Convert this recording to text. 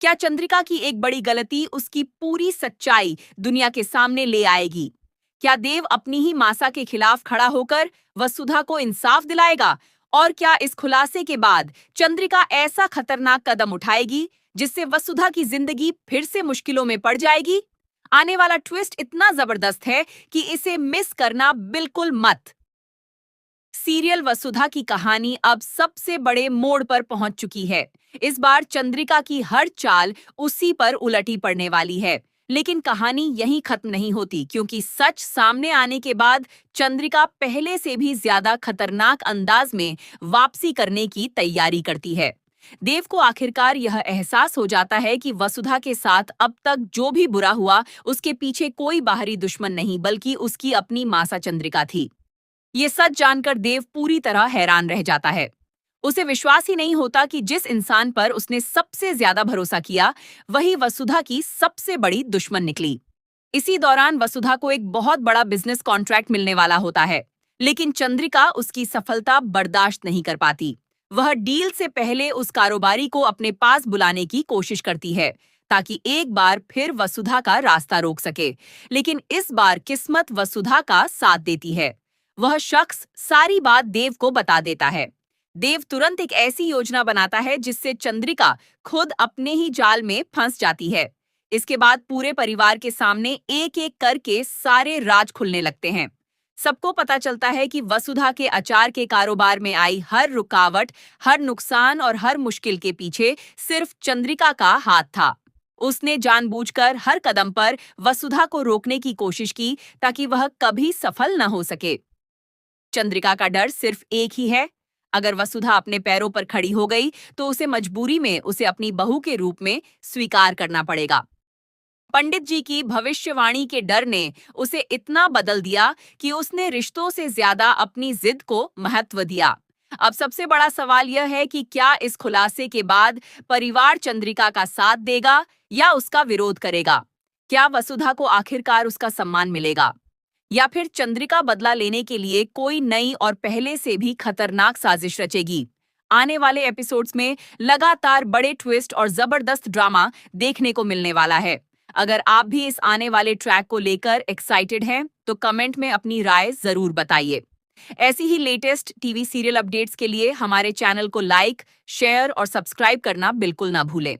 क्या चंद्रिका की एक बड़ी गलती उसकी पूरी सच्चाई दुनिया के सामने ले आएगी? क्या देव अपनी ही मासा के खिलाफ खड़ा होकर वसुधा को इंसाफ दिलाएगा? और क्या इस खुलासे के बाद चंद्रिका ऐसा खतरनाक कदम उठाएगी जिससे वसुधा की जिंदगी फिर से मुश्किलों में पड़ जाएगी? आने वाला ट्विस्ट इतना जबरदस्त है कि इसे मिस करना बिल्कुल मत। सीरियल वसुधा की कहानी अब सबसे बड़े मोड़ पर पहुंच चुकी है। इस बार चंद्रिका की हर चाल उसी पर उलटी पड़ने वाली है। लेकिन कहानी यहीं खत्म नहीं होती, क्योंकि सच सामने आने के बाद चंद्रिका पहले से भी ज्यादा खतरनाक अंदाज में वापसी करने की तैयारी करती है। देव को आखिरकार यह एहसास हो जाता है कि वसुधा के साथ अब तक जो भी बुरा हुआ, उसके पीछे कोई बाहरी दुश्मन नहीं बल्कि उसकी अपनी मासा चंद्रिका थी। ये सच जानकर देव पूरी तरह हैरान रह जाता है। उसे विश्वास ही नहीं होता कि जिस इंसान पर उसने सबसे ज्यादा भरोसा किया, वही वसुधा की सबसे बड़ी दुश्मन निकली। इसी दौरान वसुधा को एक बहुत बड़ा बिजनेस कॉन्ट्रैक्ट मिलने वाला होता है, लेकिन चंद्रिका उसकी सफलता बर्दाश्त नहीं कर पाती। वह डील से पहले उस कारोबारी को अपने पास बुलाने की कोशिश करती है, ताकि एक बार फिर वसुधा का रास्ता रोक सके। लेकिन इस बार किस्मत वसुधा का साथ देती है। वह शख्स सारी बात देव को बता देता है। देव तुरंत एक ऐसी योजना बनाता है जिससे चंद्रिका खुद अपने ही जाल में फंस जाती है। इसके बाद पूरे परिवार के सामने एक एक करके सारे राज खुलने लगते हैं। सबको पता चलता है कि वसुधा के अचार के कारोबार में आई हर रुकावट, हर नुकसान और हर मुश्किल के पीछे सिर्फ चंद्रिका का हाथ था। उसने जानबूझकर हर कदम पर वसुधा को रोकने की कोशिश की, ताकि वह कभी सफल न हो सके। चंद्रिका का डर सिर्फ एक ही है, अगर वसुधा अपने पैरों पर खड़ी हो गई तो उसे मजबूरी में उसे अपनी बहू के रूप में स्वीकार करना पड़ेगा। पंडित जी की भविष्यवाणी के डर ने उसे इतना बदल दिया कि उसने रिश्तों से ज्यादा अपनी जिद को महत्व दिया। अब सबसे बड़ा सवाल यह है कि क्या इस खुलासे के बाद परिवार चंद्रिका का साथ देगा या उसका विरोध करेगा? क्या वसुधा को आखिरकार उसका सम्मान मिलेगा, या फिर चंद्रिका बदला लेने के लिए कोई नई और पहले से भी खतरनाक साजिश रचेगी? आने वाले एपिसोड्स में लगातार बड़े ट्विस्ट और जबरदस्त ड्रामा देखने को मिलने वाला है। अगर आप भी इस आने वाले ट्रैक को लेकर एक्साइटेड हैं, तो कमेंट में अपनी राय जरूर बताइए। ऐसी ही लेटेस्ट टीवी सीरियल अपडेट्स के लिए हमारे चैनल को लाइक, शेयर और सब्सक्राइब करना बिल्कुल ना भूलें।